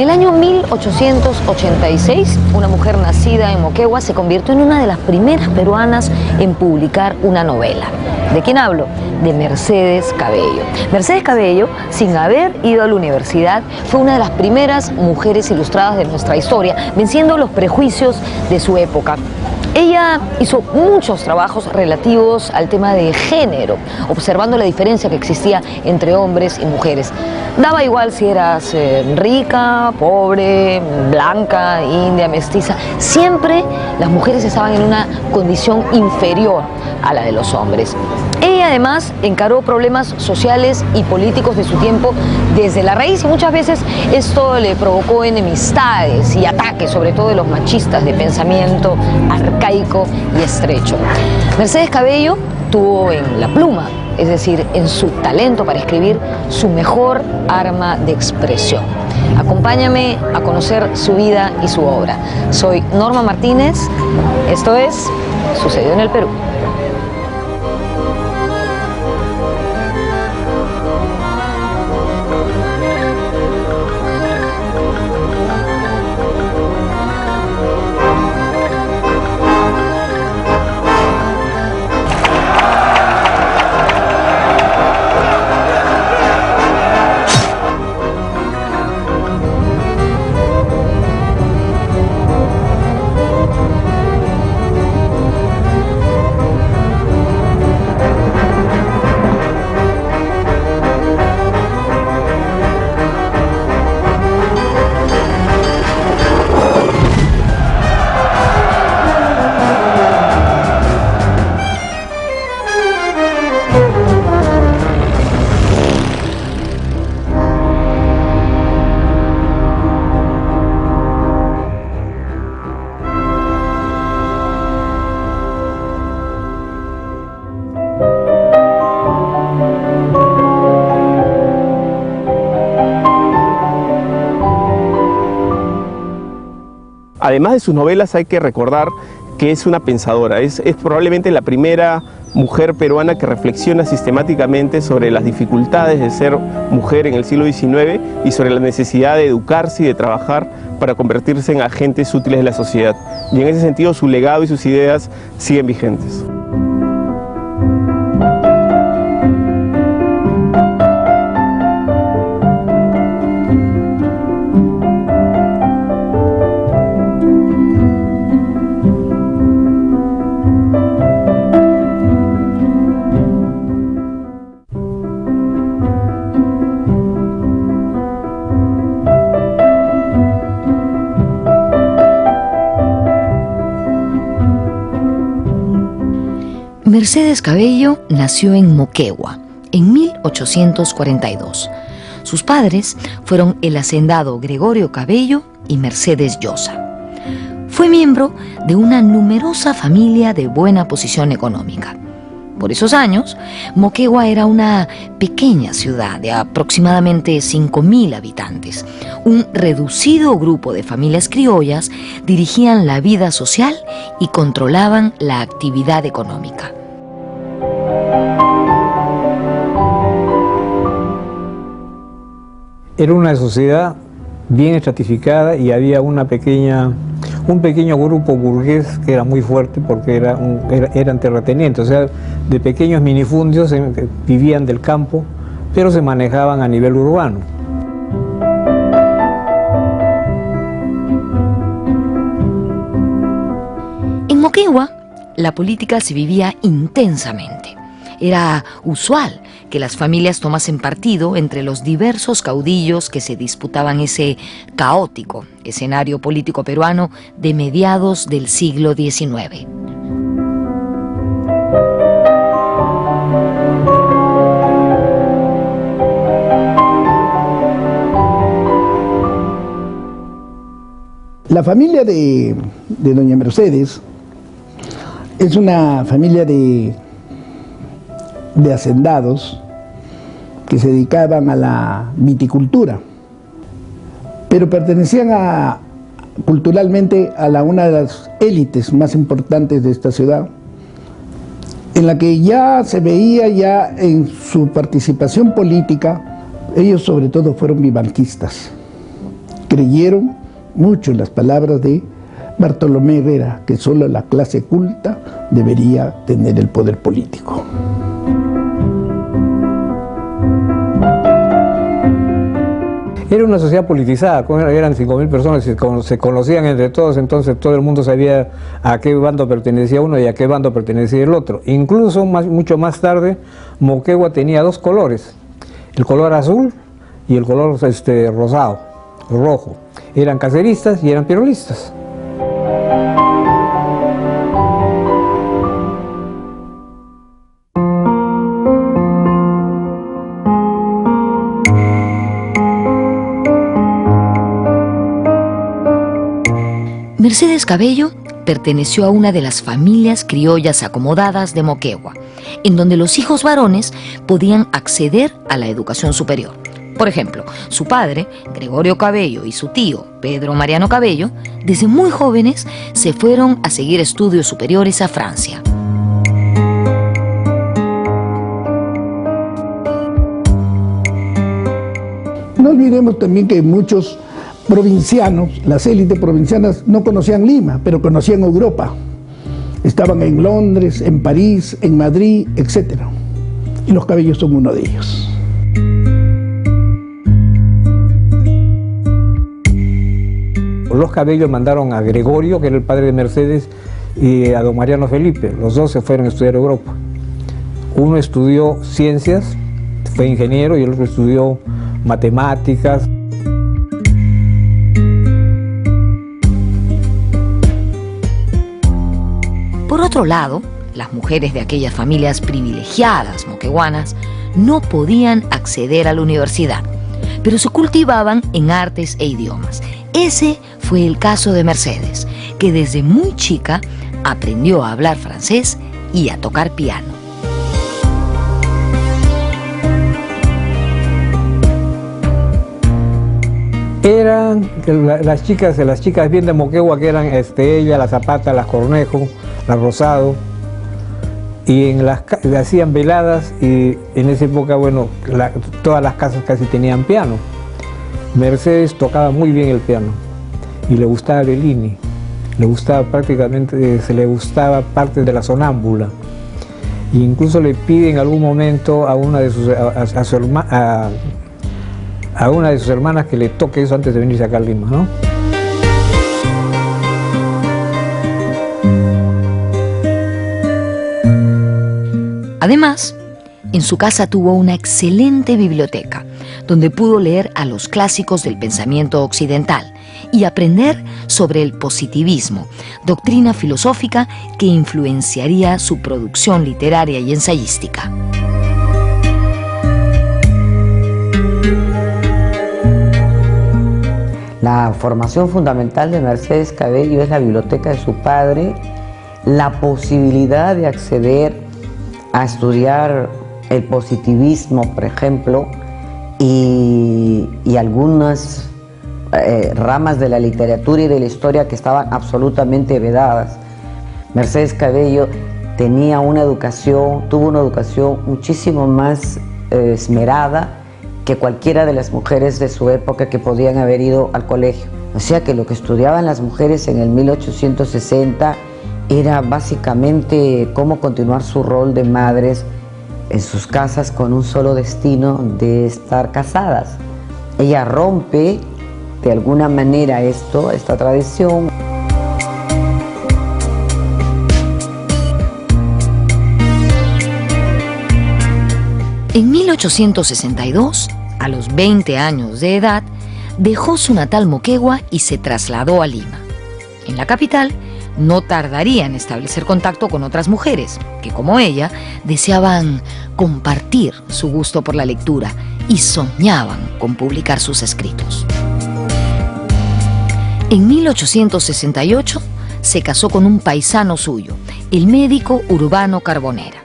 En el año 1886, una mujer nacida en Moquegua se convirtió en una de las primeras peruanas en publicar una novela. ¿De quién hablo? De Mercedes Cabello. Mercedes Cabello, sin haber ido a la universidad, fue una de las primeras mujeres ilustradas de nuestra historia, venciendo los prejuicios de su época. Ella hizo muchos trabajos relativos al tema de género, observando la diferencia que existía entre hombres y mujeres. Daba igual si eras rica, pobre, blanca, india, mestiza. Siempre las mujeres estaban en una condición inferior a la de los hombres. Ella además encaró problemas sociales y políticos de su tiempo desde la raíz y muchas veces esto le provocó enemistades y ataques, sobre todo de los machistas de pensamiento arcaico y estrecho. Mercedes Cabello tuvo en la pluma, es decir, en su talento para escribir, su mejor arma de expresión. Acompáñame a conocer su vida y su obra. Soy Norma Martínez, esto es Sucedió en el Perú. Además de sus novelas, hay que recordar que es una pensadora, es probablemente la primera mujer peruana que reflexiona sistemáticamente sobre las dificultades de ser mujer en el siglo XIX y sobre la necesidad de educarse y de trabajar para convertirse en agentes útiles de la sociedad. Y en ese sentido su legado y sus ideas siguen vigentes. Mercedes Cabello nació en Moquegua en 1842. Sus padres fueron el hacendado Gregorio Cabello y Mercedes Llosa. Fue miembro de una numerosa familia de buena posición económica. Por esos años, Moquegua era una pequeña ciudad de aproximadamente 5.000 habitantes. Un reducido grupo de familias criollas dirigían la vida social y controlaban la actividad económica. Era una sociedad bien estratificada y había un pequeño grupo burgués que era muy fuerte porque eran terratenientes, o sea, de pequeños minifundios vivían del campo, pero se manejaban a nivel urbano. En Moquegua, la política se vivía intensamente. Era usual que las familias tomasen partido entre los diversos caudillos que se disputaban ese caótico escenario político peruano de mediados del siglo XIX. La familia de doña Mercedes es una familia de hacendados que se dedicaban a la viticultura, pero pertenecían culturalmente a una de las élites más importantes de esta ciudad, en la que ya se veía ya en su participación política, ellos sobre todo fueron vivanquistas. creyeron mucho en las palabras de Bartolomé Herrera, que solo la clase culta debería tener el poder político. Era una sociedad politizada, eran 5.000 personas, se conocían entre todos, entonces todo el mundo sabía a qué bando pertenecía uno y a qué bando pertenecía el otro. Incluso mucho más tarde, Moquegua tenía dos colores, el color azul y el color rosado, rojo. Eran caceristas y eran peronistas. Mercedes Cabello perteneció a una de las familias criollas acomodadas de Moquegua, en donde los hijos varones podían acceder a la educación superior. Por ejemplo, su padre, Gregorio Cabello, y su tío, Pedro Mariano Cabello, desde muy jóvenes se fueron a seguir estudios superiores a Francia. No olvidemos también que muchos provincianos, las élites provincianas, no conocían Lima, pero conocían Europa. Estaban en Londres, en París, en Madrid, etc. Y los Cabellos son uno de ellos. Los Cabellos mandaron a Gregorio, que era el padre de Mercedes, y a don Mariano Felipe. Los dos se fueron a estudiar a Europa. Uno estudió ciencias, fue ingeniero, y el otro estudió matemáticas. Por otro lado, las mujeres de aquellas familias privilegiadas moqueguanas no podían acceder a la universidad, pero se cultivaban en artes e idiomas. Ese fue el caso de Mercedes, que desde muy chica aprendió a hablar francés y a tocar piano. Eran las chicas bien de Moquegua, que eran ella, la Zapata, las Cornejo, la Rosado, y hacían veladas, y en esa época, bueno, todas las casas casi tenían piano. Mercedes tocaba muy bien el piano y le gustaba Bellini, le gustaba parte de la sonámbula, e incluso le pide en algún momento a una de sus hermanas que le toque eso antes de venirse acá a Lima, ¿no? Además, en su casa tuvo una excelente biblioteca, donde pudo leer a los clásicos del pensamiento occidental y aprender sobre el positivismo, doctrina filosófica que influenciaría su producción literaria y ensayística. La formación fundamental de Mercedes Cabello es la biblioteca de su padre, la posibilidad de acceder a estudiar el positivismo, por ejemplo, y algunas ramas de la literatura y de la historia que estaban absolutamente vedadas. Mercedes Cabello tuvo una educación muchísimo más esmerada que cualquiera de las mujeres de su época que podían haber ido al colegio. O sea que lo que estudiaban las mujeres en el 1860 era básicamente cómo continuar su rol de madres en sus casas con un solo destino de estar casadas. Ella rompe de alguna manera esta tradición. En 1862, a los 20 años de edad, dejó su natal Moquegua y se trasladó a Lima. En la capital, no tardaría en establecer contacto con otras mujeres que, como ella, deseaban compartir su gusto por la lectura y soñaban con publicar sus escritos. En 1868 se casó con un paisano suyo, el médico Urbano Carbonera.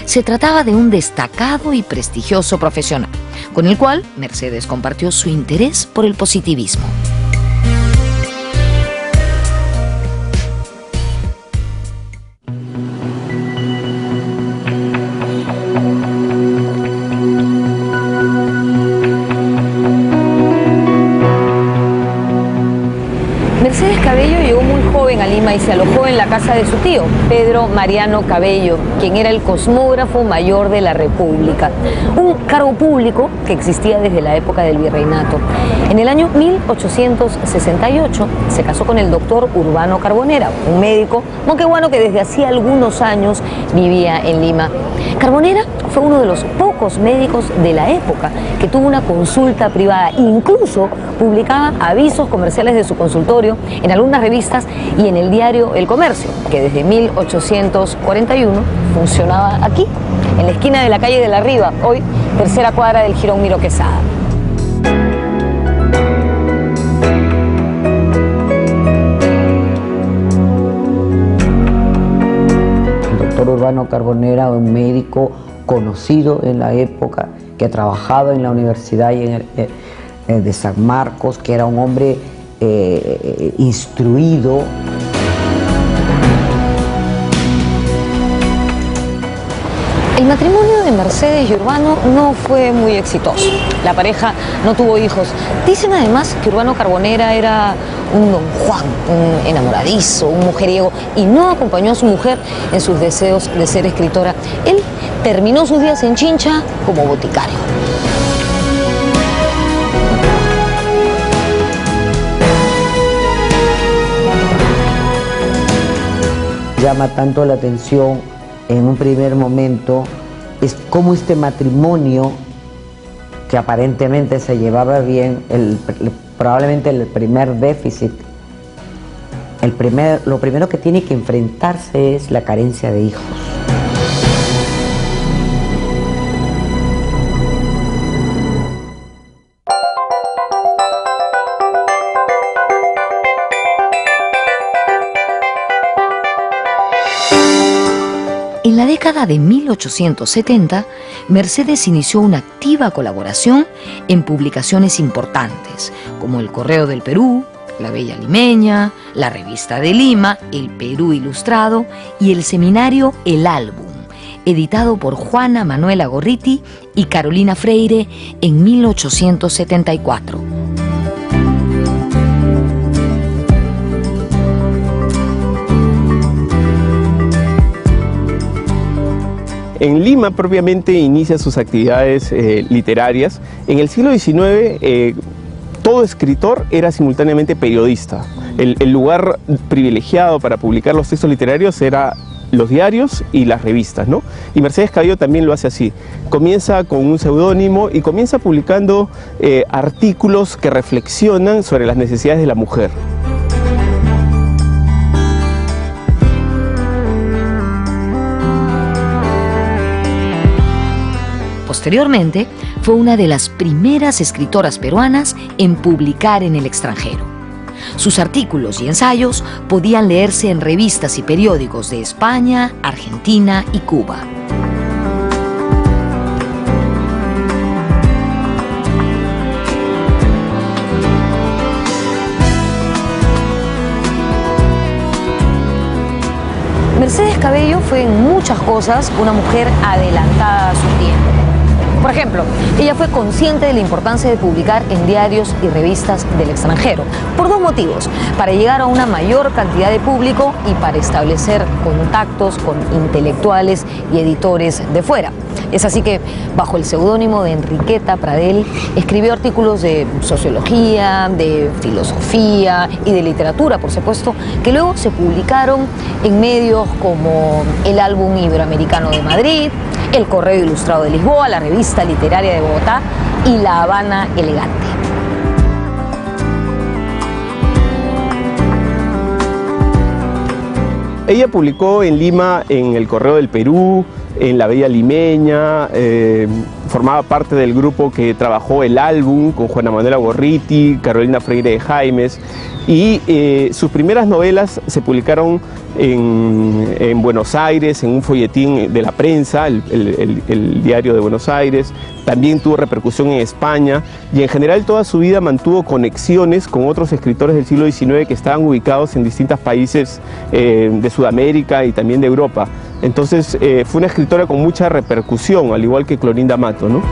Se trataba de un destacado y prestigioso profesional, con el cual Mercedes compartió su interés por el positivismo. Lima y se alojó en la casa de su tío, Pedro Mariano Cabello, quien era el cosmógrafo mayor de la República, un cargo público que existía desde la época del virreinato. En el año 1868 se casó con el doctor Urbano Carbonera, un médico moqueguano que desde hacía algunos años vivía en Lima. Carbonera fue uno de los pocos médicos de la época que tuvo una consulta privada, incluso publicaba avisos comerciales de su consultorio en algunas revistas y en el diario El Comercio, que desde 1841 funcionaba aquí, en la esquina de la calle de la Riva, hoy tercera cuadra del Jirón Miro Quesada. El doctor Urbano Carbonera, un médico conocido en la época, que ha trabajado en la universidad y de San Marcos, que era un hombre instruido. El matrimonio de Mercedes y Urbano no fue muy exitoso. La pareja no tuvo hijos. Dicen además que Urbano Carbonera era un don Juan, un enamoradizo, un mujeriego, y no acompañó a su mujer en sus deseos de ser escritora. Él terminó sus días en Chincha como boticario. Llama tanto la atención en un primer momento es cómo este matrimonio, que aparentemente se llevaba bien, probablemente el primer déficit, lo primero que tiene que enfrentarse es la carencia de hijos. En la década de 1870, Mercedes inició una activa colaboración en publicaciones importantes, como El Correo del Perú, La Bella Limeña, la Revista de Lima, El Perú Ilustrado y el semanario El Álbum, editado por Juana Manuela Gorriti y Carolina Freire en 1874. En Lima propiamente inicia sus actividades literarias. En el siglo XIX todo escritor era simultáneamente periodista. El lugar privilegiado para publicar los textos literarios era los diarios y las revistas, ¿no? Y Mercedes Cabello también lo hace así. Comienza con un seudónimo y comienza publicando artículos que reflexionan sobre las necesidades de la mujer. Posteriormente, fue una de las primeras escritoras peruanas en publicar en el extranjero. Sus artículos y ensayos podían leerse en revistas y periódicos de España, Argentina y Cuba. Mercedes Cabello fue en muchas cosas una mujer adelantada a su tiempo. Por ejemplo, ella fue consciente de la importancia de publicar en diarios y revistas del extranjero, por dos motivos: para llegar a una mayor cantidad de público y para establecer contactos con intelectuales y editores de fuera. Es así que, bajo el seudónimo de Enriqueta Pradel, escribió artículos de sociología, de filosofía y de literatura, por supuesto, que luego se publicaron en medios como El Álbum Iberoamericano de Madrid, El Correo Ilustrado de Lisboa, la Revista Literaria de Bogotá y La Habana Elegante. Ella publicó en Lima en El Correo del Perú, en La Bella Limeña, formaba parte del grupo que trabajó El Álbum con Juana Manuela Gorriti, Carolina Freire de Jaimes, y sus primeras novelas se publicaron en Buenos Aires, en un folletín de la prensa, el diario de Buenos Aires. También tuvo repercusión en España y en general toda su vida mantuvo conexiones con otros escritores del siglo XIX que estaban ubicados en distintos países de Sudamérica y también de Europa. Entonces fue una escritora con mucha repercusión, al igual que Clorinda Mato, ¿no?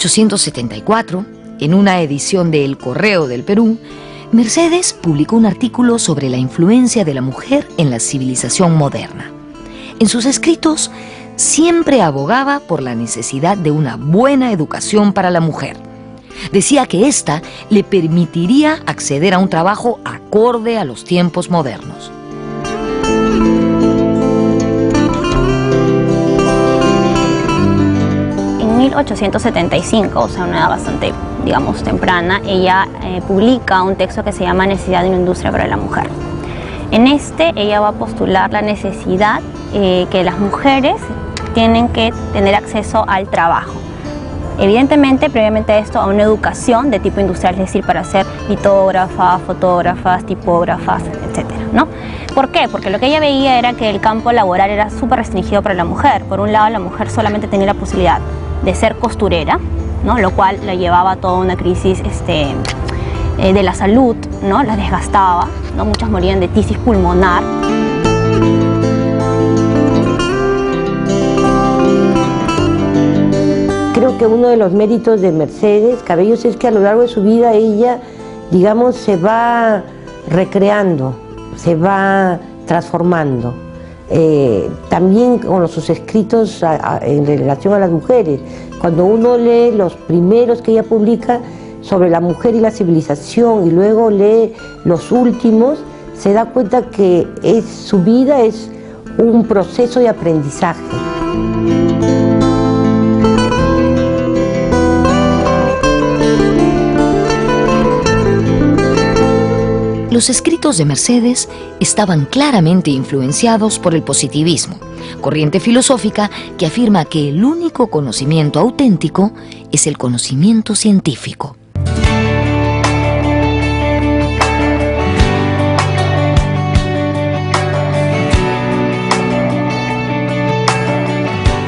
1874, en una edición de El Correo del Perú, Mercedes publicó un artículo sobre la influencia de la mujer en la civilización moderna. En sus escritos, siempre abogaba por la necesidad de una buena educación para la mujer. Decía que ésta le permitiría acceder a un trabajo acorde a los tiempos modernos. En 1875, o sea, una edad bastante, digamos, temprana, ella publica un texto que se llama Necesidad de una industria para la mujer. En este, ella va a postular la necesidad que las mujeres tienen que tener acceso al trabajo. Evidentemente, previamente a esto, a una educación de tipo industrial, es decir, para ser litógrafas, fotógrafas, tipógrafas, etcétera, ¿no? ¿Por qué? Porque lo que ella veía era que el campo laboral era súper restringido para la mujer. Por un lado, la mujer solamente tenía la posibilidad de ser costurera, ¿no? Lo cual la llevaba a toda una crisis de la salud, ¿no? La desgastaba, ¿no? Muchas morían de tisis pulmonar. Creo que uno de los méritos de Mercedes Cabellos es que a lo largo de su vida ella, digamos, se va recreando, se va transformando. También con sus escritos en relación a las mujeres. Cuando uno lee los primeros que ella publica sobre la mujer y la civilización y luego lee los últimos, se da cuenta que su vida es un proceso de aprendizaje. Los escritos de Mercedes estaban claramente influenciados por el positivismo, corriente filosófica que afirma que el único conocimiento auténtico es el conocimiento científico.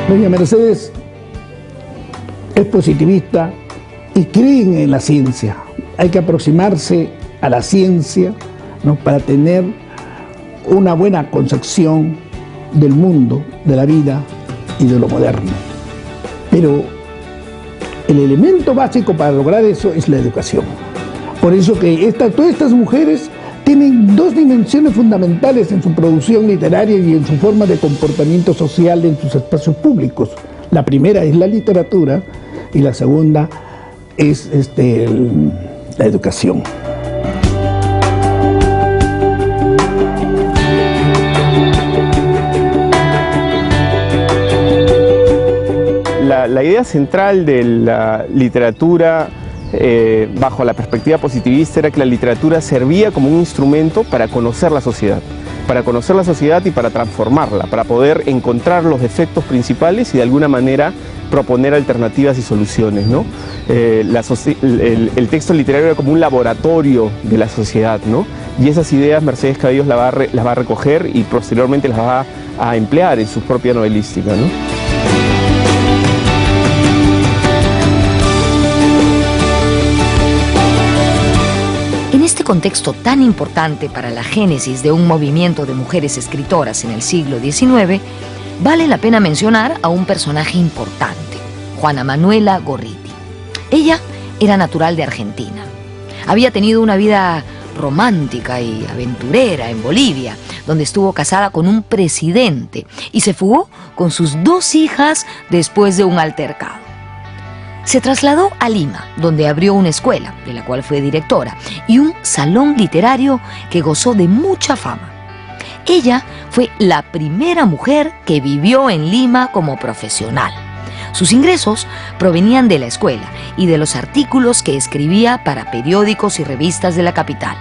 Doña Mercedes es positivista y creen en la ciencia. Hay que aproximarse a la ciencia, ¿no? Para tener una buena concepción del mundo, de la vida y de lo moderno. Pero el elemento básico para lograr eso es la educación. Por eso que todas estas mujeres tienen dos dimensiones fundamentales en su producción literaria y en su forma de comportamiento social en sus espacios públicos. La primera es la literatura y la segunda es la educación. La idea central de la literatura bajo la perspectiva positivista era que la literatura servía como un instrumento para conocer la sociedad y para transformarla, para poder encontrar los defectos principales y de alguna manera proponer alternativas y soluciones, ¿no? El texto literario era como un laboratorio de la sociedad, ¿no? Y esas ideas Mercedes Cabellos las va a recoger y posteriormente las va a emplear en su propia novelística, ¿no? En este contexto tan importante para la génesis de un movimiento de mujeres escritoras en el siglo XIX, vale la pena mencionar a un personaje importante, Juana Manuela Gorriti. Ella era natural de Argentina. Había tenido una vida romántica y aventurera en Bolivia, donde estuvo casada con un presidente y se fugó con sus 2 hijas después de un altercado. Se trasladó a Lima, donde abrió una escuela, de la cual fue directora, y un salón literario que gozó de mucha fama. Ella fue la primera mujer que vivió en Lima como profesional. Sus ingresos provenían de la escuela y de los artículos que escribía para periódicos y revistas de la capital.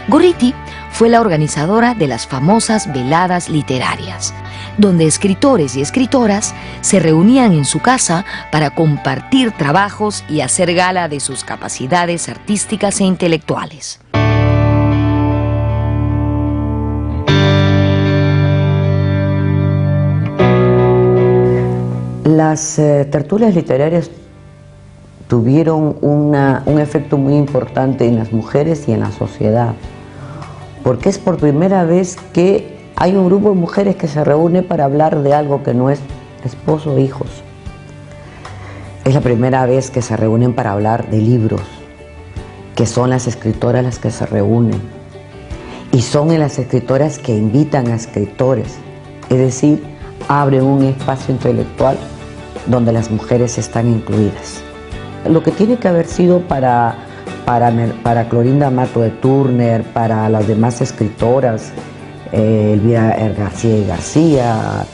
Gorriti fue la organizadora de las famosas veladas literarias, donde escritores y escritoras se reunían en su casa para compartir trabajos y hacer gala de sus capacidades artísticas e intelectuales. Las tertulias literarias tuvieron un efecto muy importante en las mujeres y en la sociedad, porque es por primera vez que hay un grupo de mujeres que se reúne para hablar de algo que no es esposo o hijos. es la primera vez que se reúnen para hablar de libros, que son las escritoras las que se reúnen. Y son las escritoras que invitan a escritores, es decir, abren un espacio intelectual donde las mujeres están incluidas. Lo que tiene que haber sido para Clorinda Mato de Turner, para las demás escritoras, Elvira García,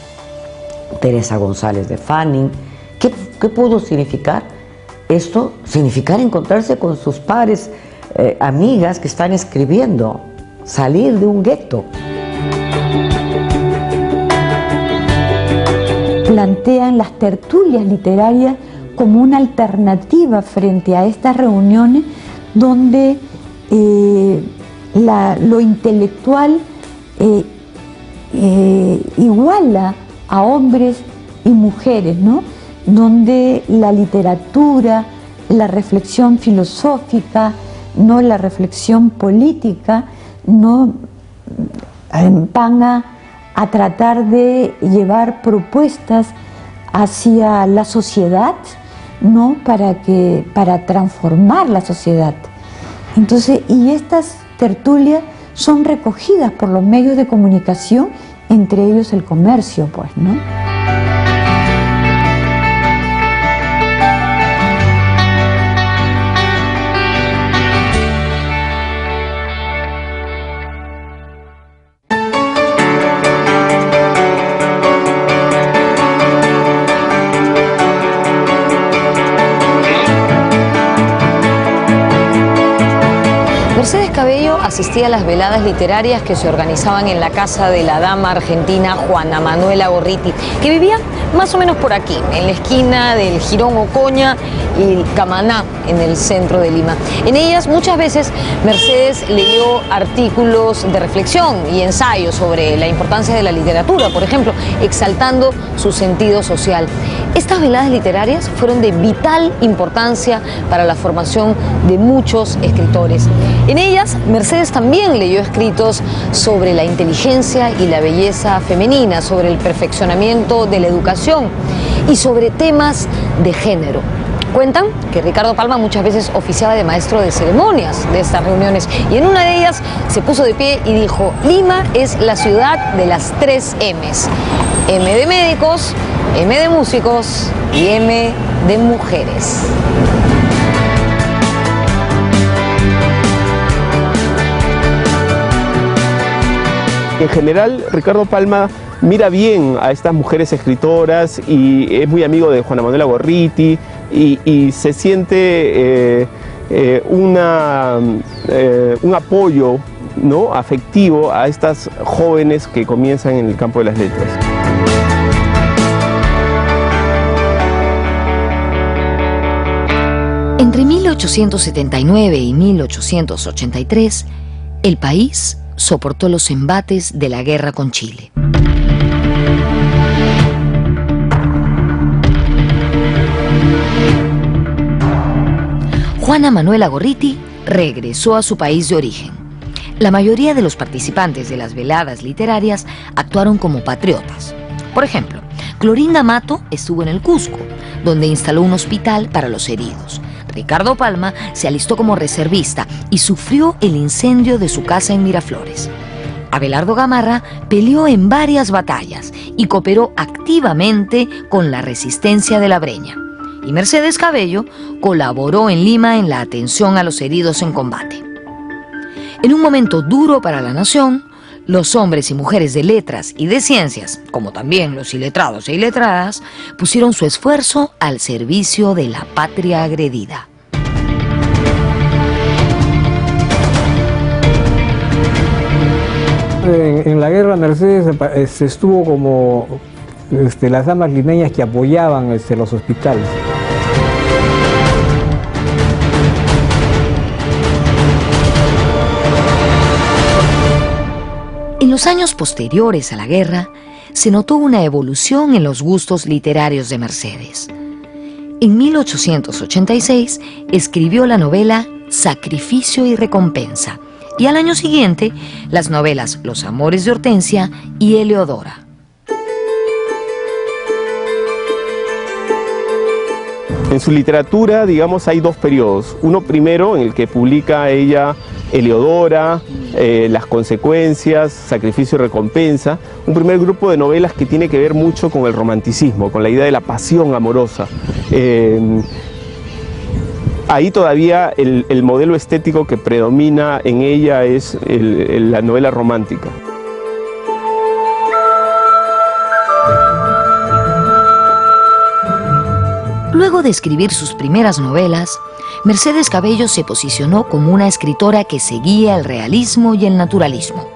Teresa González de Fanning, ¿qué pudo significar? Esto significar encontrarse con sus pares, amigas que están escribiendo, salir de un gueto. Plantean las tertulias literarias como una alternativa frente a estas reuniones donde lo intelectual iguala a hombres y mujeres, ¿no? Donde la literatura, la reflexión filosófica, no la reflexión política, no van a tratar de llevar propuestas hacia la sociedad, ¿no? Para transformar la sociedad. Entonces, y estas tertulias son recogidas por los medios de comunicación, entre ellos el comercio, pues, ¿no? Mercedes Cabello asistía a las veladas literarias que se organizaban en la casa de la dama argentina Juana Manuela Gorriti, que vivía más o menos por aquí, en la esquina del Jirón Ocoña y Camaná, en el centro de Lima. En ellas muchas veces Mercedes leyó artículos de reflexión y ensayos sobre la importancia de la literatura, por ejemplo, exaltando su sentido social. Estas veladas literarias fueron de vital importancia para la formación de muchos escritores. En ellas, Mercedes también leyó escritos sobre la inteligencia y la belleza femenina, sobre el perfeccionamiento de la educación y sobre temas de género. Cuentan que Ricardo Palma muchas veces oficiaba de maestro de ceremonias de estas reuniones y en una de ellas se puso de pie y dijo: Lima es la ciudad de las 3 M's. M de médicos, M de músicos y M de mujeres. En general, Ricardo Palma mira bien a estas mujeres escritoras y es muy amigo de Juana Manuela Gorriti y se siente un apoyo, ¿no?, afectivo a estas jóvenes que comienzan en el campo de las letras. Entre 1879 y 1883, el país soportó los embates de la guerra con Chile. Juana Manuela Gorriti regresó a su país de origen. La mayoría de los participantes de las veladas literarias actuaron como patriotas. Por ejemplo, Clorinda Mato estuvo en el Cusco, donde instaló un hospital para los heridos. Ricardo Palma se alistó como reservista y sufrió el incendio de su casa en Miraflores. Abelardo Gamarra peleó en varias batallas y cooperó activamente con la resistencia de la Breña. Y Mercedes Cabello colaboró en Lima en la atención a los heridos en combate. En un momento duro para la nación, los hombres y mujeres de letras y de ciencias, como también los iletrados e iletradas, pusieron su esfuerzo al servicio de la patria agredida. En la guerra Mercedes estuvo como las damas limeñas que apoyaban los hospitales. En los años posteriores a la guerra, se notó una evolución en los gustos literarios de Mercedes. En 1886 escribió la novela Sacrificio y Recompensa, y al año siguiente las novelas Los amores de Hortensia y Eleodora. En su literatura, digamos, hay dos periodos. Uno primero en el que publica ella Eleodora, Las consecuencias, Sacrificio y recompensa, un primer grupo de novelas que tiene que ver mucho con el romanticismo, con la idea de la pasión amorosa. Ahí todavía el modelo estético que predomina en ella es la novela romántica. Luego de escribir sus primeras novelas, Mercedes Cabello se posicionó como una escritora que seguía el realismo y el naturalismo.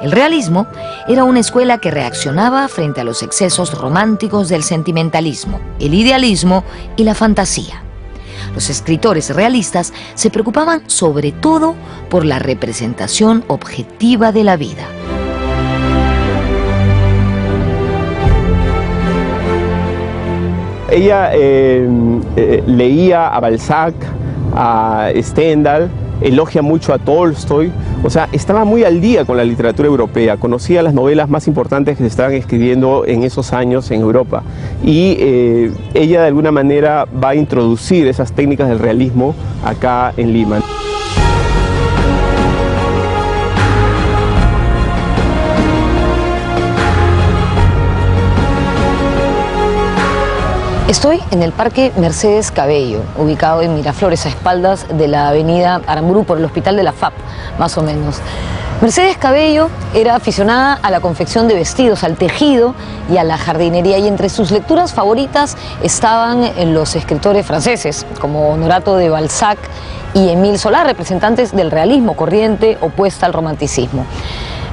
El realismo era una escuela que reaccionaba frente a los excesos románticos del sentimentalismo, el idealismo y la fantasía. Los escritores realistas se preocupaban sobre todo por la representación objetiva de la vida. Ella leía a Balzac, a Stendhal, elogia mucho a Tolstoy, o sea, estaba muy al día con la literatura europea, conocía las novelas más importantes que se estaban escribiendo en esos años en Europa y ella de alguna manera va a introducir esas técnicas del realismo acá en Lima. Estoy en el Parque Mercedes Cabello, ubicado en Miraflores, a espaldas de la avenida Aramburu, por el Hospital de la FAP, más o menos. Mercedes Cabello era aficionada a la confección de vestidos, al tejido y a la jardinería, y entre sus lecturas favoritas estaban los escritores franceses, como Honorato de Balzac y Émile Zola, representantes del realismo, corriente opuesta al romanticismo.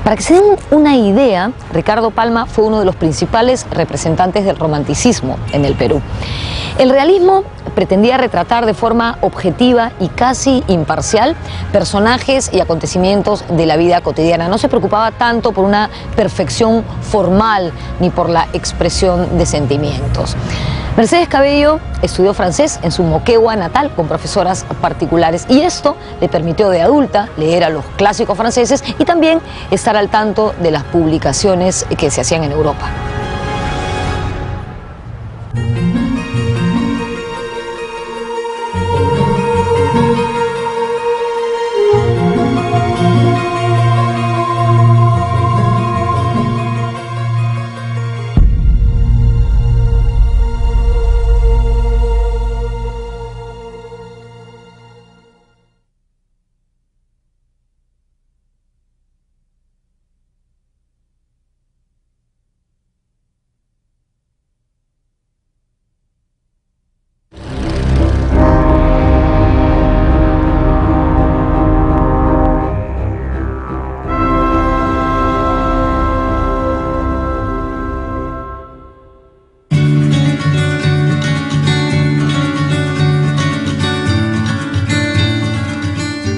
Para que se den una idea, Ricardo Palma fue uno de los principales representantes del romanticismo en el Perú. El realismo pretendía retratar de forma objetiva y casi imparcial personajes y acontecimientos de la vida cotidiana. No se preocupaba tanto por una perfección formal ni por la expresión de sentimientos. Mercedes Cabello estudió francés en su Moquegua natal con profesoras particulares, y esto le permitió de adulta leer a los clásicos franceses y también estar al tanto de las publicaciones que se hacían en Europa.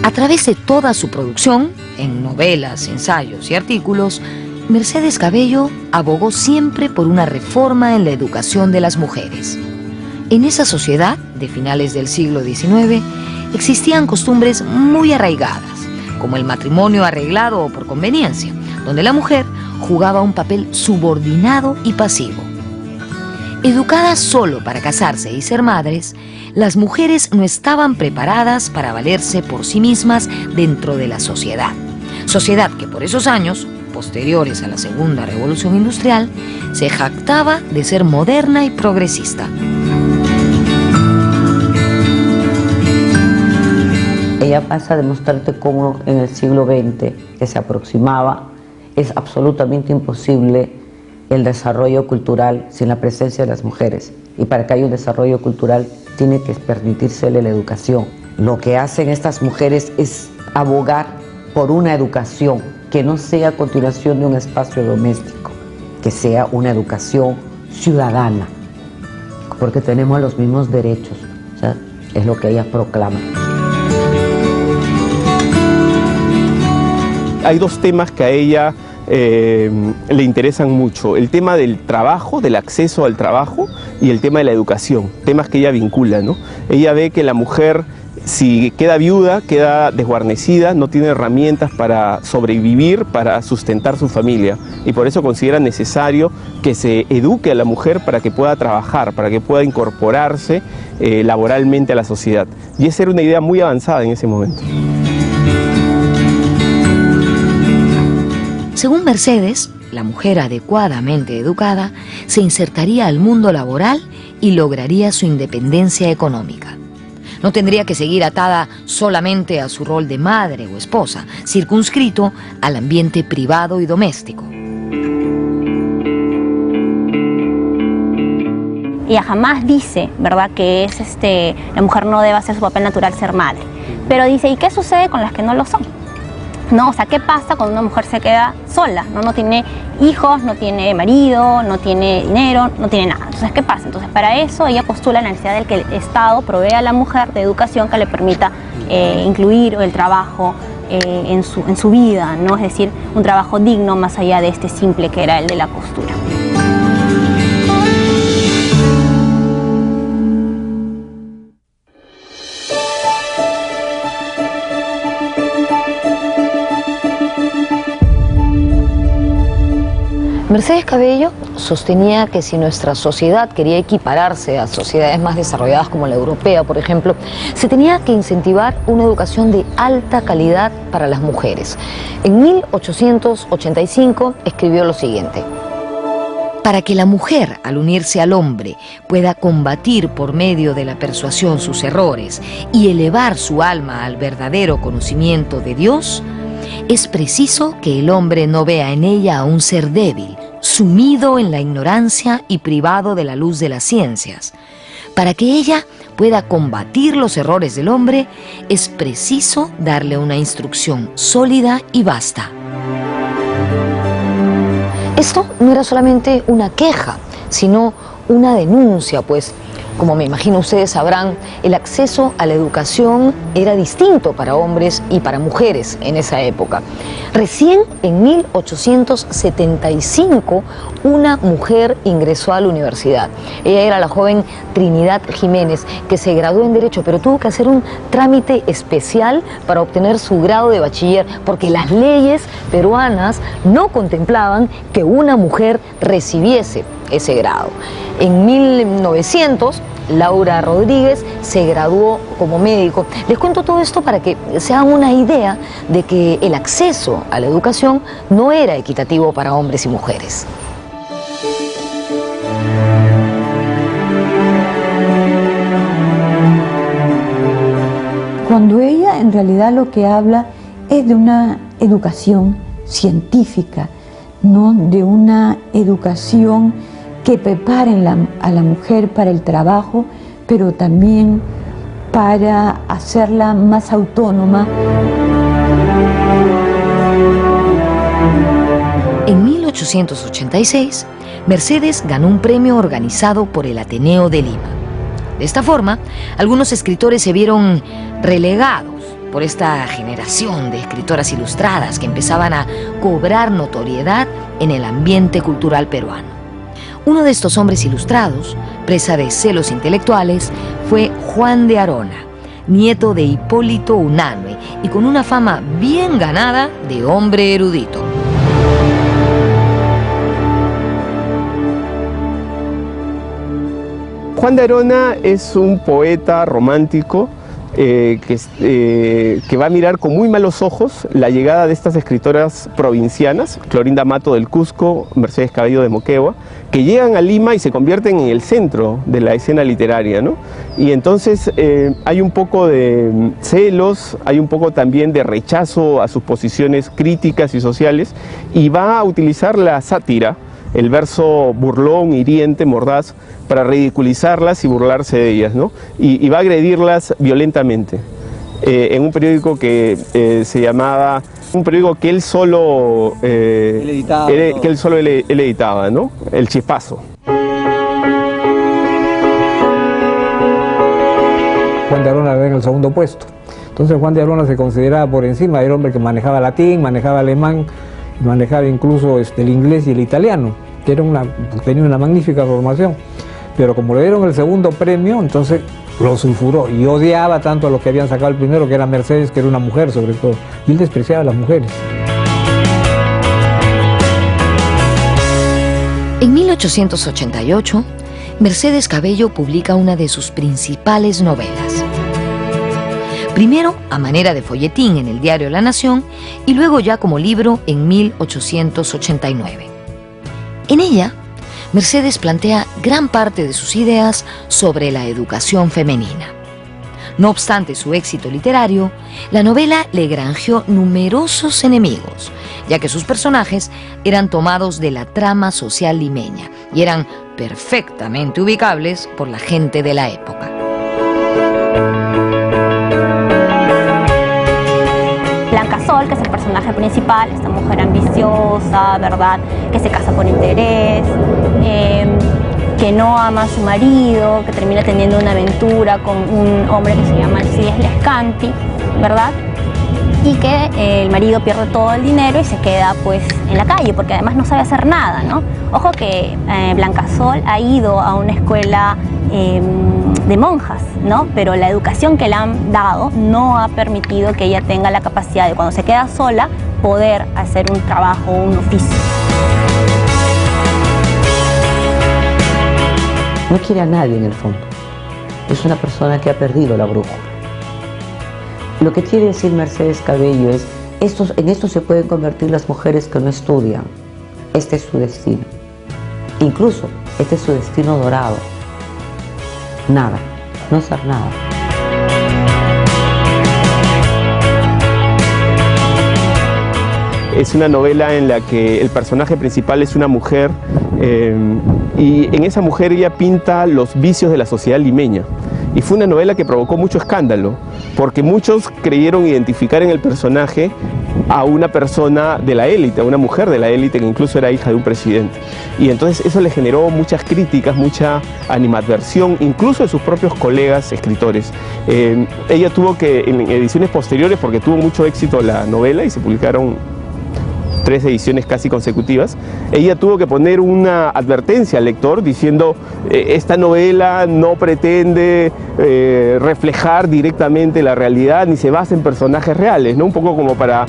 A través de toda su producción, en novelas, ensayos y artículos, Mercedes Cabello abogó siempre por una reforma en la educación de las mujeres. En esa sociedad de finales del siglo XIX existían costumbres muy arraigadas, como el matrimonio arreglado o por conveniencia, donde la mujer jugaba un papel subordinado y pasivo. Educadas solo para casarse y ser madres, las mujeres no estaban preparadas para valerse por sí mismas dentro de la sociedad. Sociedad que por esos años, posteriores a la Segunda Revolución Industrial, se jactaba de ser moderna y progresista. Ella pasa a demostrarte cómo en el siglo XX, que se aproximaba, es absolutamente imposible el desarrollo cultural sin la presencia de las mujeres. Y para que haya un desarrollo cultural tiene que permitírsele la educación. Lo que hacen estas mujeres es abogar por una educación que no sea a continuación de un espacio doméstico, que sea una educación ciudadana, porque tenemos los mismos derechos, o sea, es lo que ellas proclaman. Hay dos temas que a ella le interesan mucho: el tema del trabajo, del acceso al trabajo, y el tema de la educación, temas que ella vincula, ¿no? Ella ve que la mujer si queda viuda, queda desguarnecida, no tiene herramientas para sobrevivir, para sustentar su familia. Y por eso considera necesario que se eduque a la mujer para que pueda trabajar, para que pueda incorporarse laboralmente a la sociedad. Y esa era una idea muy avanzada en ese momento. Según Mercedes, la mujer adecuadamente educada se insertaría al mundo laboral y lograría su independencia económica. No tendría que seguir atada solamente a su rol de madre o esposa, circunscrito al ambiente privado y doméstico. Ella jamás dice, ¿verdad?, que la mujer no debe hacer su papel natural, ser madre. Pero dice, ¿y qué sucede con las que no lo son? ¿No? O sea, ¿qué pasa cuando una mujer se queda sola? No tiene hijos, no tiene marido, no tiene dinero, no tiene nada. Entonces, ¿qué pasa? Entonces, para eso ella postula la necesidad de que el Estado provea a la mujer de educación que le permita incluir el trabajo en su vida, ¿no? Es decir, un trabajo digno más allá de este simple que era el de la costura. Mercedes Cabello sostenía que si nuestra sociedad quería equipararse a sociedades más desarrolladas como la europea, por ejemplo, se tenía que incentivar una educación de alta calidad para las mujeres. En 1885 escribió lo siguiente: para que la mujer, al unirse al hombre, pueda combatir por medio de la persuasión sus errores y elevar su alma al verdadero conocimiento de Dios, es preciso que el hombre no vea en ella a un ser débil, sumido en la ignorancia y privado de la luz de las ciencias. Para que ella pueda combatir los errores del hombre, es preciso darle una instrucción sólida y vasta. Esto no era solamente una queja, sino una denuncia, pues, como me imagino ustedes sabrán, el acceso a la educación era distinto para hombres y para mujeres en esa época. Recién en 1875 una mujer ingresó a la universidad. Ella era la joven Trinidad Jiménez, que se graduó en Derecho, pero tuvo que hacer un trámite especial para obtener su grado de bachiller, porque las leyes peruanas no contemplaban que una mujer recibiese ese grado. En 1900, Laura Rodríguez se graduó como médico. Les cuento todo esto para que se hagan una idea de que el acceso a la educación no era equitativo para hombres y mujeres. Cuando ella en realidad lo que habla es de una educación científica, no de una educación que preparen a la mujer para el trabajo, pero también para hacerla más autónoma. En 1886, Mercedes ganó un premio organizado por el Ateneo de Lima. De esta forma, algunos escritores se vieron relegados por esta generación de escritoras ilustradas que empezaban a cobrar notoriedad en el ambiente cultural peruano. Uno de estos hombres ilustrados, presa de celos intelectuales, fue Juan de Arona, nieto de Hipólito Unanue y con una fama bien ganada de hombre erudito. Juan de Arona es un poeta romántico que va a mirar con muy malos ojos la llegada de estas escritoras provincianas, Clorinda Mato del Cusco, Mercedes Cabello de Moquegua, que llegan a Lima y se convierten en el centro de la escena literaria, ¿no? Y entonces hay un poco de celos, hay un poco también de rechazo a sus posiciones críticas y sociales, y va a utilizar la sátira, el verso burlón, hiriente, mordaz, para ridiculizarlas y burlarse de ellas, ¿no? Y va a agredirlas violentamente. En un periódico que se llamaba, un periódico que él solo editaba, ¿no? El Chispazo. Juan de Arona en el segundo puesto. Entonces Juan de Arona se consideraba por encima, era hombre que manejaba latín, manejaba alemán, manejaba incluso el inglés y el italiano, que era tenía una magnífica formación. Pero como le dieron el segundo premio, entonces lo sulfuró y odiaba tanto a los que habían sacado el primero, que era Mercedes, que era una mujer sobre todo, y él despreciaba a las mujeres. En 1888, Mercedes Cabello publica una de sus principales novelas. Primero a manera de folletín en el diario La Nación y luego ya como libro en 1889. En ella, Mercedes plantea gran parte de sus ideas sobre la educación femenina. No obstante su éxito literario, la novela le granjeó numerosos enemigos, ya que sus personajes eran tomados de la trama social limeña y eran perfectamente ubicables por la gente de la época. Blanca Sol, que es el personaje principal, esta mujer ambiciosa, ¿verdad?, que se casa por interés, que no ama a su marido, que termina teniendo una aventura con un hombre que se llama Alcides Lescanti, ¿verdad?, y que el marido pierde todo el dinero y se queda pues en la calle, porque además no sabe hacer nada, ¿no? Ojo que Blanca Sol ha ido a una escuela de monjas, ¿no? Pero la educación que le han dado no ha permitido que ella tenga la capacidad de, cuando se queda sola, poder hacer un trabajo, un oficio. No quiere a nadie en el fondo. Es una persona que ha perdido la brújula. Lo que quiere decir Mercedes Cabello es, en esto se pueden convertir las mujeres que no estudian. Este es su destino. Incluso, este es su destino dorado. Nada, no ser nada. Es una novela en la que el personaje principal es una mujer y en esa mujer ella pinta los vicios de la sociedad limeña. Y fue una novela que provocó mucho escándalo, porque muchos creyeron identificar en el personaje a una persona de la élite, a una mujer de la élite que incluso era hija de un presidente. Y entonces eso le generó muchas críticas, mucha animadversión, incluso de sus propios colegas escritores. Ella tuvo que, en ediciones posteriores, porque tuvo mucho éxito la novela y se publicaron 3 ediciones casi consecutivas, ella tuvo que poner una advertencia al lector diciendo esta novela no pretende reflejar directamente la realidad ni se basa en personajes reales, ¿no? Un poco como para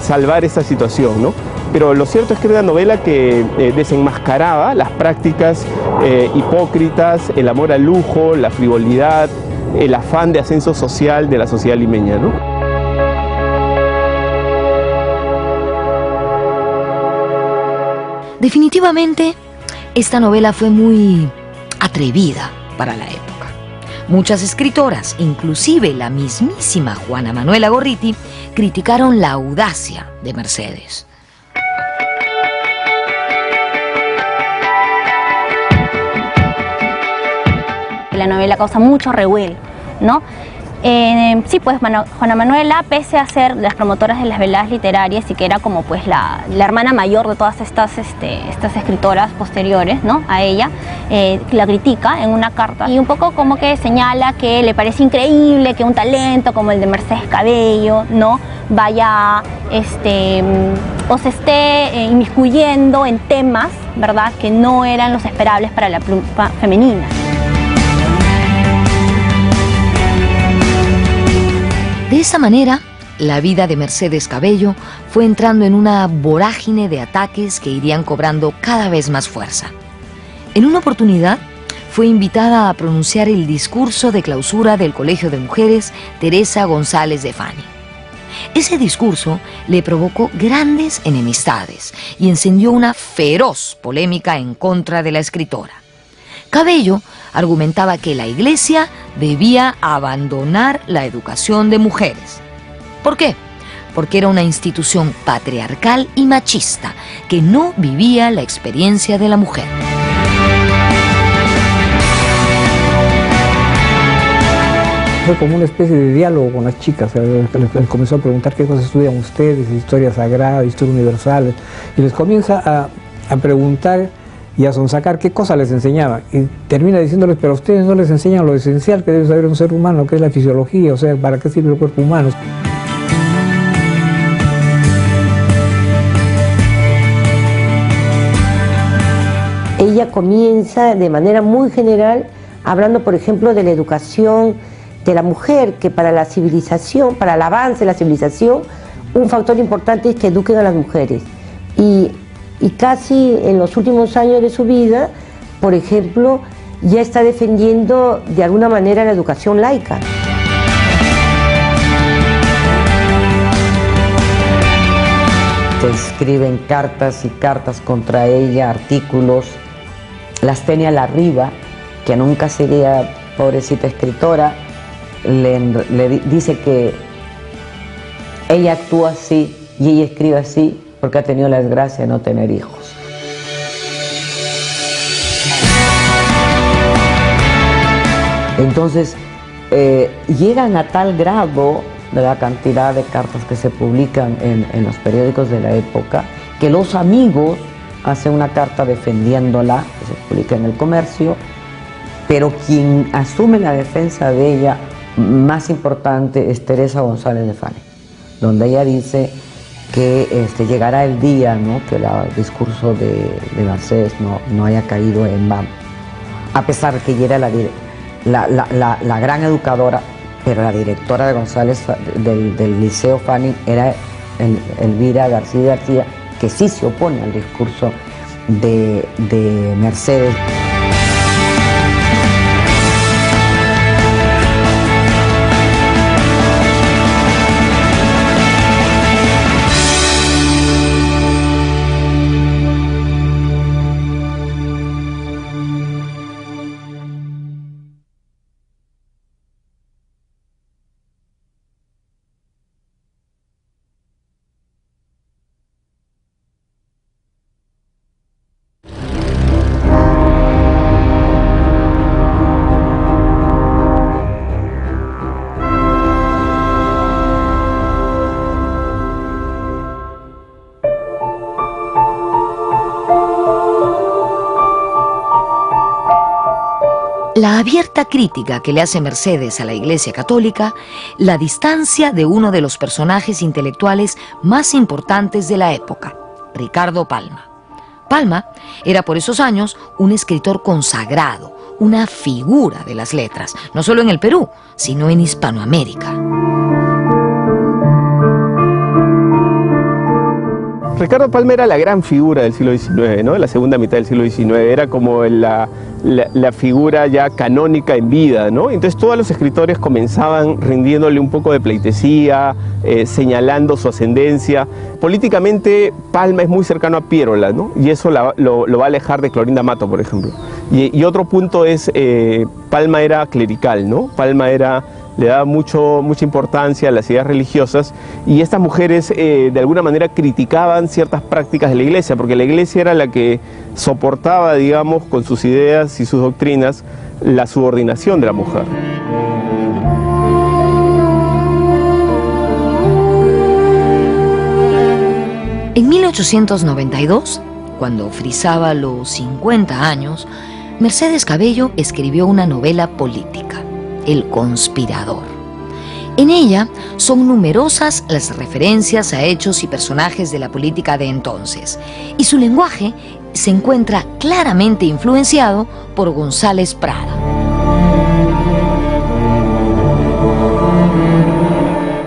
salvar esa situación, ¿no? Pero lo cierto es que era una novela que desenmascaraba las prácticas hipócritas, el amor al lujo, la frivolidad, el afán de ascenso social de la sociedad limeña, ¿no? Definitivamente, esta novela fue muy atrevida para la época. Muchas escritoras, inclusive la mismísima Juana Manuela Gorriti, criticaron la audacia de Mercedes. La novela causa mucho revuelo, ¿no? Sí, pues Juana Manuela, pese a ser de las promotoras de las veladas literarias y que era como pues la hermana mayor de todas estas escritoras posteriores, ¿no?, a ella, la critica en una carta y un poco como que señala que le parece increíble que un talento como el de Mercedes Cabello, ¿no?, vaya o se esté inmiscuyendo en temas, ¿verdad?, que no eran los esperables para la pluma femenina. De esa manera, la vida de Mercedes Cabello fue entrando en una vorágine de ataques que irían cobrando cada vez más fuerza. En una oportunidad, fue invitada a pronunciar el discurso de clausura del Colegio de Mujeres Teresa González de Fani. Ese discurso le provocó grandes enemistades y encendió una feroz polémica en contra de la escritora. Cabello argumentaba que la Iglesia debía abandonar la educación de mujeres. ¿Por qué? Porque era una institución patriarcal y machista que no vivía la experiencia de la mujer. Fue como una especie de diálogo con las chicas. Les comenzó a preguntar qué cosas estudian ustedes, historia sagrada, historia universal, y les comienza a preguntar y a sonsacar qué cosas les enseñaba, y termina diciéndoles, pero a ustedes no les enseñan lo esencial que debe saber un ser humano, que es la fisiología, o sea, para qué sirve el cuerpo humano. Ella comienza de manera muy general hablando, por ejemplo, de la educación de la mujer, que para la civilización, para el avance de la civilización, un factor importante es que eduquen a las mujeres. Y casi en los últimos años de su vida, por ejemplo, ya está defendiendo de alguna manera la educación laica. Se escriben cartas y cartas contra ella, artículos. Lastenia Larriba, que nunca sería pobrecita escritora, le dice que ella actúa así y ella escribe así porque ha tenido la desgracia de no tener hijos. Entonces, llegan a tal grado de la cantidad de cartas que se publican en los periódicos de la época, que los amigos hacen una carta defendiéndola, que se publica en El Comercio, pero quien asume la defensa de ella más importante es Teresa González de Fanning, donde ella dice que llegará el día, ¿no?, que el discurso de Mercedes no haya caído en vano, a pesar de que ella era la gran educadora, pero la directora de González del Liceo Fanning era Elvira García, que sí se opone al discurso de Mercedes. La abierta crítica que le hace Mercedes a la Iglesia Católica la distancia de uno de los personajes intelectuales más importantes de la época, Ricardo Palma. Palma era por esos años un escritor consagrado, una figura de las letras, no solo en el Perú, sino en Hispanoamérica. Ricardo Palma era la gran figura del siglo XIX, ¿no? De la segunda mitad del siglo XIX, era como la figura ya canónica en vida, ¿no? Entonces todos los escritores comenzaban rindiéndole un poco de pleitesía, señalando su ascendencia. Políticamente Palma es muy cercano a Piérola, ¿no? Y eso lo va a alejar de Clorinda Mato, por ejemplo. Y otro punto es, Palma era clerical, ¿no? Palma le daba mucha importancia a las ideas religiosas, y estas mujeres de alguna manera criticaban ciertas prácticas de la Iglesia, porque la Iglesia era la que soportaba, digamos, con sus ideas y sus doctrinas, la subordinación de la mujer. En 1892, cuando frisaba los 50 años, Mercedes Cabello escribió una novela política, El Conspirador. En ella son numerosas las referencias a hechos y personajes de la política de entonces, y su lenguaje se encuentra claramente influenciado por González Prada.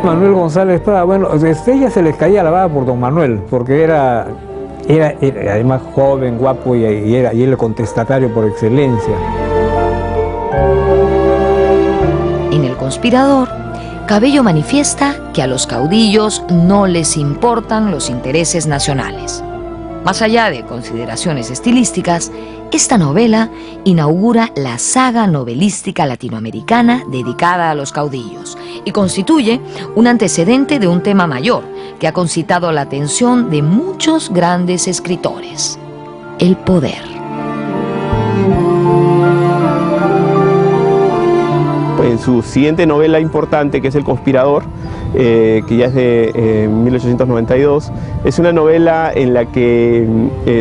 Manuel González Prada, bueno, desde ella se les caía la baba por don Manuel, porque era además joven, guapo y era el contestatario por excelencia. En El Conspirador, Cabello manifiesta que a los caudillos no les importan los intereses nacionales. Más allá de consideraciones estilísticas, esta novela inaugura la saga novelística latinoamericana dedicada a los caudillos y constituye un antecedente de un tema mayor que ha concitado la atención de muchos grandes escritores: el poder. En su siguiente novela importante, que es El Conspirador, que ya es de 1892, es una novela en la que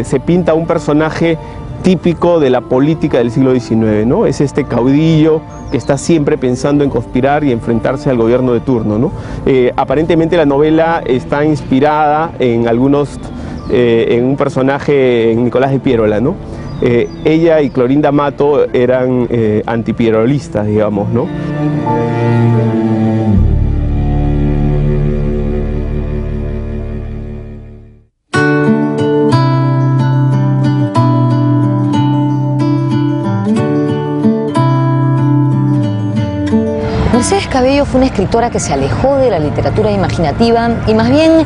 se pinta un personaje típico de la política del siglo XIX, ¿no? Es este caudillo que está siempre pensando en conspirar y enfrentarse al gobierno de turno, ¿no? Aparentemente la novela está inspirada en un personaje, en Nicolás de Piérola, ¿no? ella y Clorinda Mato eran antipierolistas, digamos, ¿no? Mercedes Cabello fue una escritora que se alejó de la literatura imaginativa y más bien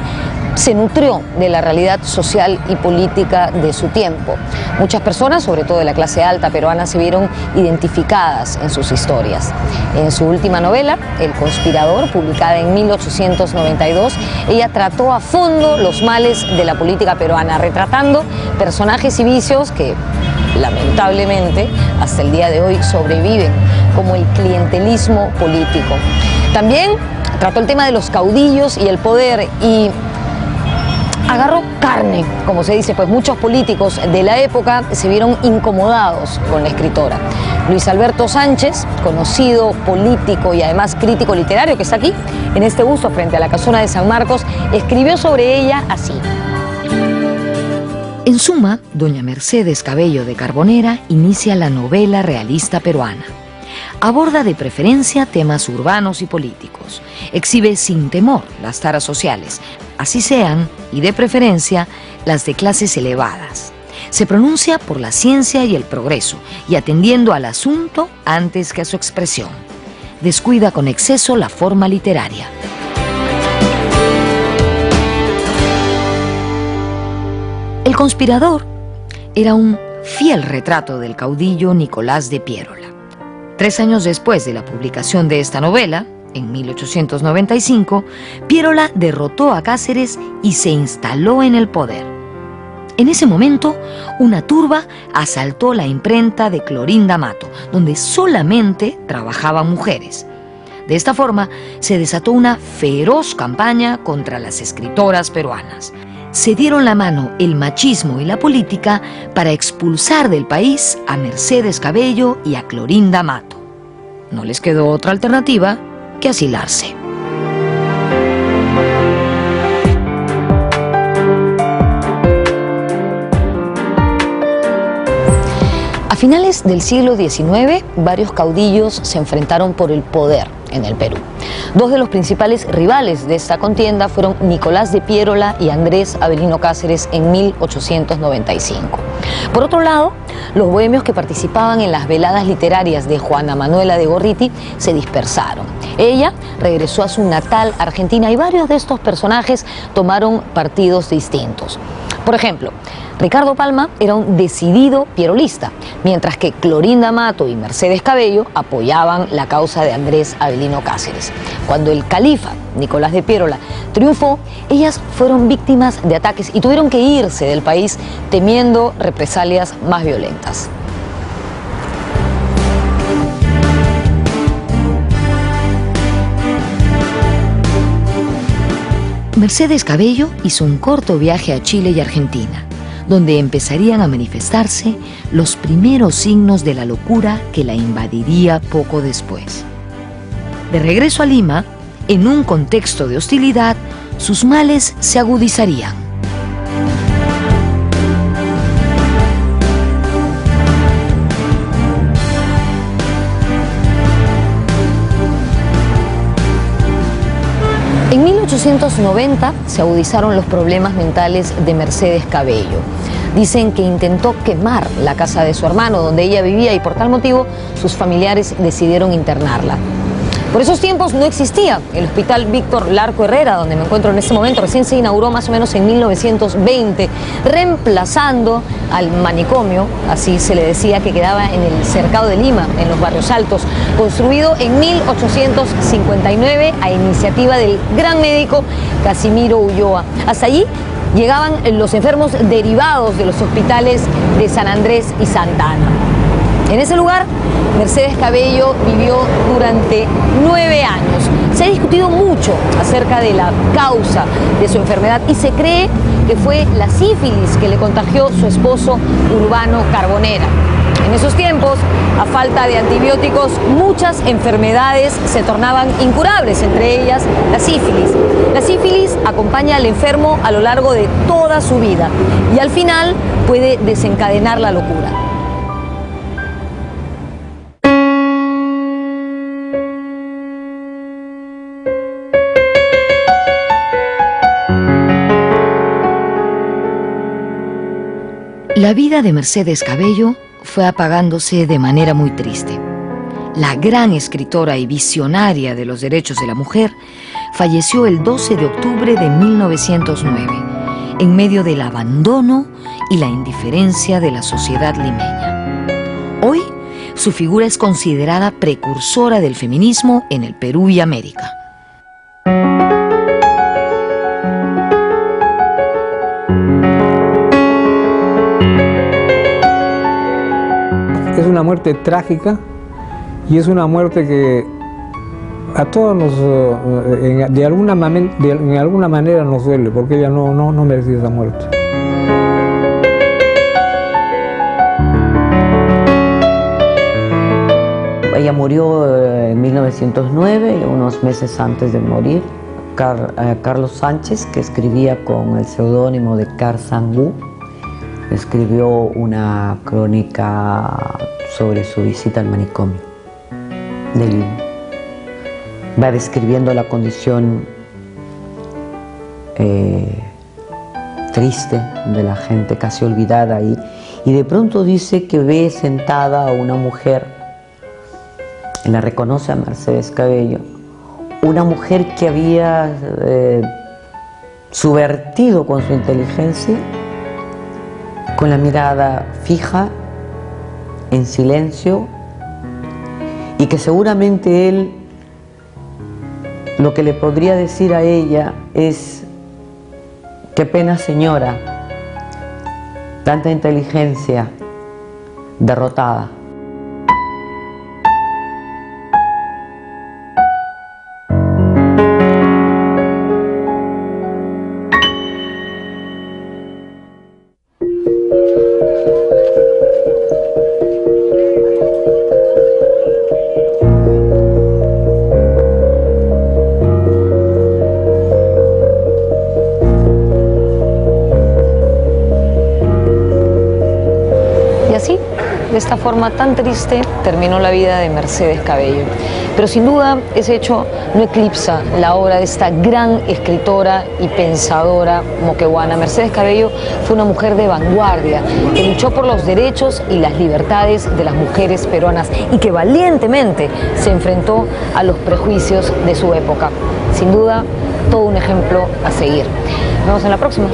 se nutrió de la realidad social y política de su tiempo. Muchas personas, sobre todo de la clase alta peruana, se vieron identificadas en sus historias. En su última novela, El Conspirador, publicada en 1892, ella trató a fondo los males de la política peruana, retratando personajes y vicios que lamentablemente hasta el día de hoy sobreviven, como el clientelismo político. También trató el tema de los caudillos y el poder y agarró carne, como se dice, pues muchos políticos de la época se vieron incomodados con la escritora. Luis Alberto Sánchez, conocido político y además crítico literario, que está aquí en este busto frente a la Casona de San Marcos, escribió sobre ella así. En suma, doña Mercedes Cabello de Carbonera inicia la novela realista peruana. Aborda de preferencia temas urbanos y políticos. Exhibe sin temor las taras sociales, así sean, y de preferencia, las de clases elevadas. Se pronuncia por la ciencia y el progreso, y atendiendo al asunto antes que a su expresión. Descuida con exceso la forma literaria. El Conspirador era un fiel retrato del caudillo Nicolás de Piérola. 3 años después de la publicación de esta novela, en 1895, Piérola derrotó a Cáceres y se instaló en el poder. En ese momento, una turba asaltó la imprenta de Clorinda Mato, donde solamente trabajaban mujeres. De esta forma, se desató una feroz campaña contra las escritoras peruanas. Se dieron la mano el machismo y la política para expulsar del país a Mercedes Cabello y a Clorinda Mato. No les quedó otra alternativa que asilarse. A finales del siglo XIX, varios caudillos se enfrentaron por el poder en el Perú. 2 de los principales rivales de esta contienda fueron Nicolás de Piérola y Andrés Avelino Cáceres en 1895. Por otro lado, los bohemios que participaban en las veladas literarias de Juana Manuela de Gorriti se dispersaron. Ella regresó a su natal Argentina y varios de estos personajes tomaron partidos distintos. Por ejemplo, Ricardo Palma era un decidido pierolista, mientras que Clorinda Mato y Mercedes Cabello apoyaban la causa de Andrés Avelino Cáceres. Cuando el califa Nicolás de Piérola triunfó, ellas fueron víctimas de ataques y tuvieron que irse del país temiendo represalias más violentas. Mercedes Cabello hizo un corto viaje a Chile y Argentina, donde empezarían a manifestarse los primeros signos de la locura que la invadiría poco después. De regreso a Lima, en un contexto de hostilidad, sus males se agudizarían. En 1890 se agudizaron los problemas mentales de Mercedes Cabello. Dicen que intentó quemar la casa de su hermano donde ella vivía y por tal motivo sus familiares decidieron internarla. Por esos tiempos no existía el Hospital Víctor Larco Herrera, donde me encuentro en este momento. Recién se inauguró más o menos en 1920, reemplazando al manicomio, así se le decía, que quedaba en el Cercado de Lima, en los Barrios Altos, construido en 1859 a iniciativa del gran médico Casimiro Ulloa. Hasta allí llegaban los enfermos derivados de los hospitales de San Andrés y Santa Ana. En ese lugar, Mercedes Cabello vivió durante 9 años. Se ha discutido mucho acerca de la causa de su enfermedad y se cree que fue la sífilis que le contagió su esposo Urbano Carbonera. En esos tiempos, a falta de antibióticos, muchas enfermedades se tornaban incurables, entre ellas la sífilis. La sífilis acompaña al enfermo a lo largo de toda su vida y al final puede desencadenar la locura. La vida de Mercedes Cabello fue apagándose de manera muy triste. La gran escritora y visionaria de los derechos de la mujer falleció el 12 de octubre de 1909, en medio del abandono y la indiferencia de la sociedad limeña. Hoy, su figura es considerada precursora del feminismo en el Perú y América. Es una muerte trágica y es una muerte que a todos nos, en alguna manera nos duele, porque ella no merecía esa muerte. Ella murió en 1909, unos meses antes de morir. Carlos Sánchez, que escribía con el seudónimo de Car Sangú, escribió una crónica sobre su visita al manicomio de Lima. Va describiendo la condición triste de la gente casi olvidada ahí, y de pronto dice que ve sentada a una mujer, la reconoce a Mercedes Cabello, una mujer que había subvertido con su inteligencia, con la mirada fija, en silencio, y que seguramente él lo que le podría decir a ella es: qué pena, señora, tanta inteligencia derrotada. De esta forma tan triste terminó la vida de Mercedes Cabello. Pero sin duda ese hecho no eclipsa la obra de esta gran escritora y pensadora moqueguana. Mercedes Cabello fue una mujer de vanguardia que luchó por los derechos y las libertades de las mujeres peruanas y que valientemente se enfrentó a los prejuicios de su época. Sin duda, todo un ejemplo a seguir. Nos vemos en la próxima.